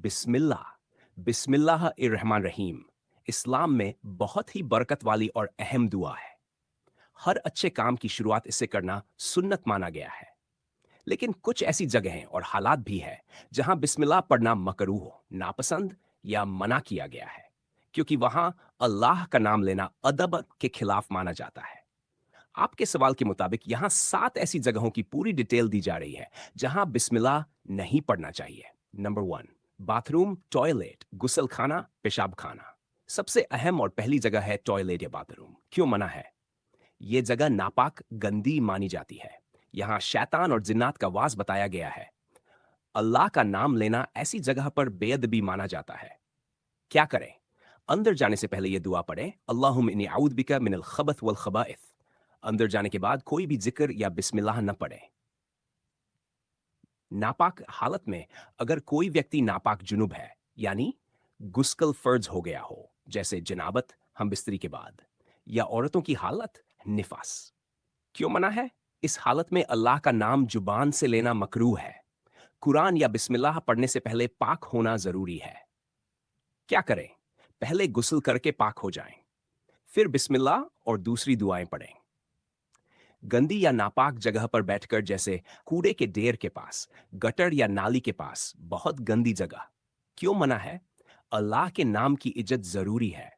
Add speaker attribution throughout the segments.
Speaker 1: बिस्मिल्लाह बिस्मिल्लाह इर रहमान रहीम इस्लाम में बहुत ही बरकत वाली और अहम दुआ है। हर अच्छे काम की शुरुआत इससे करना सुन्नत माना गया है। लेकिन कुछ ऐसी जगहें और हालात भी है जहां बिस्मिल्लाह पढ़ना मकरूह हो, नापसंद या मना किया गया है, क्योंकि वहां अल्लाह का नाम लेना अदब के खिलाफ माना जाता है। आपके सवाल के मुताबिक यहां 7 ऐसी जगहों की पूरी डिटेल दी जा रही है जहां बिस्मिल्लाह नहीं पढ़ना चाहिए। नंबर 1, बाथरूम, टॉयलेट, गुसल खाना, पेशाब खाना। सबसे अहम और पहली जगह है टॉयलेट या बाथरूम। क्यों मना है? ये जगह नापाक, गंदी मानी जाती है। यहां शैतान और जिन्नात का वास बताया गया है। अल्लाह का नाम लेना ऐसी जगह पर बेअदबी माना जाता है। क्या करें? अंदर जाने से पहले ये दुआ पढ़ें, अल्लाहुम्मा इन्नी अऊज़ु बिका मिनल खबथ वल खबाइथ। अंदर जाने के बाद कोई भी जिक्र या बिस्मिल्लाह न पढ़ें। नापाक हालत में अगर कोई व्यक्ति नापाक जुनुब है, यानी गुस्कल फर्ज हो गया हो, जैसे जनाबत हम बिस्तरी के बाद, या औरतों की हालत निफास। क्यों मना है? इस हालत में अल्लाह का नाम जुबान से लेना मकरूह है। कुरान या बिस्मिल्लाह पढ़ने से पहले पाक होना जरूरी है। क्या करें? पहले गुस्ल करके पाक हो जाएं, फिर बिस्मिल्लाह और दूसरी दुआएं पढ़ें। गंदी या नापाक जगह पर बैठकर, जैसे कूड़े के ढेर के पास, गटर या नाली के पास, बहुत गंदी जगह। क्यों मना है? अल्लाह के नाम की इज्जत जरूरी है।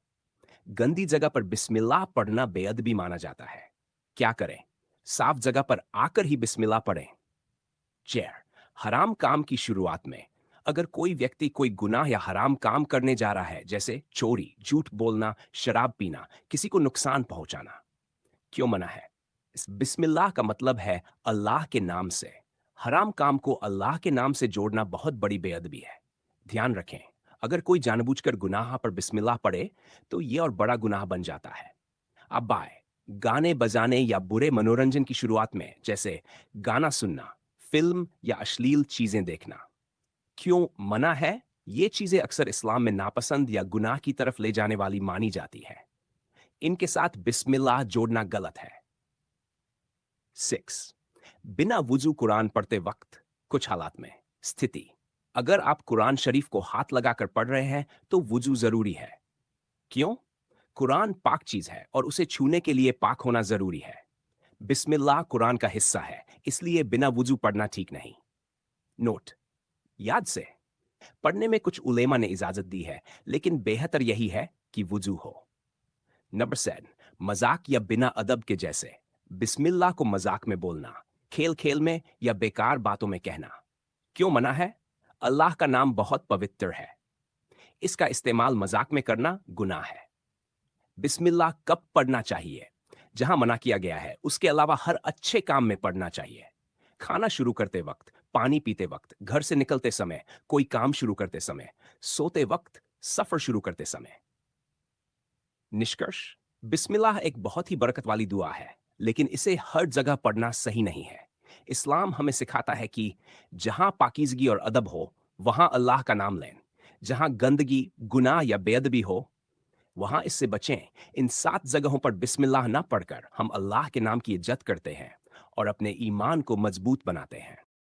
Speaker 1: गंदी जगह पर बिस्मिल्लाह पढ़ना बेअदबी माना जाता है। क्या करें? साफ जगह पर आकर ही बिस्मिल्लाह पढ़ें। चेयर, हराम काम की शुरुआत में अगर कोई व्यक्ति कोई गुनाह या हराम काम करने जा रहा है, जैसे चोरी, झूठ बोलना, शराब पीना, किसी को नुकसान पहुंचाना, क्यों मना है? इस बिस्मिल्लाह का मतलब है अल्लाह के नाम से। हराम काम को अल्लाह के नाम से जोड़ना बहुत बड़ी बेअदबी है। ध्यान रखें, अगर कोई जानबूझकर गुनाह पर बिस्मिल्लाह पढ़े तो ये और बड़ा गुनाह बन जाता है। अब बाय, गाने बजाने या बुरे मनोरंजन की शुरुआत में, जैसे गाना सुनना, फिल्म या अश्लील चीजें देखना, क्यों मना है? ये चीजें अक्सर इस्लाम में नापसंद या गुनाह की तरफ ले जाने वाली मानी जाती है। इनके साथ बिस्मिल्लाह जोड़ना गलत है। 6, बिना वुजू कुरान पढ़ते वक्त। कुछ हालात में स्थिति, अगर आप कुरान शरीफ को हाथ लगाकर पढ़ रहे हैं तो वुजू जरूरी है। क्यों? कुरान पाक चीज है और उसे छूने के लिए पाक होना जरूरी है। बिस्मिल्लाह कुरान का हिस्सा है, इसलिए बिना वुजू पढ़ना ठीक नहीं। नोट, याद से पढ़ने में कुछ उलेमा ने इजाजत दी है, लेकिन बेहतर यही है कि वुजू हो। नंबर 7, मजाक या बिना अदब के, जैसे बिस्मिल्लाह को मजाक में बोलना, खेल खेल में या बेकार बातों में कहना। क्यों मना है? अल्लाह का नाम बहुत पवित्र है। इसका इस्तेमाल मजाक में करना गुनाह है। बिस्मिल्लाह कब पढ़ना चाहिए? जहां मना किया गया है उसके अलावा हर अच्छे काम में पढ़ना चाहिए। खाना शुरू करते वक्त, पानी पीते वक्त, घर से निकलते समय, कोई काम शुरू करते समय, सोते वक्त, सफर शुरू करते समय। निष्कर्ष, बिस्मिल्लाह एक बहुत ही बरकत वाली दुआ है, लेकिन इसे हर जगह पढ़ना सही नहीं है। इस्लाम हमें सिखाता है कि जहां पाकीज़गी और अदब हो, वहां अल्लाह का नाम लें। जहां गंदगी, गुनाह या बेअदबी हो, वहां इससे बचें। इन 7 जगहों पर बिस्मिल्लाह ना पढ़कर हम अल्लाह के नाम की इज्जत करते हैं और अपने ईमान को मजबूत बनाते हैं।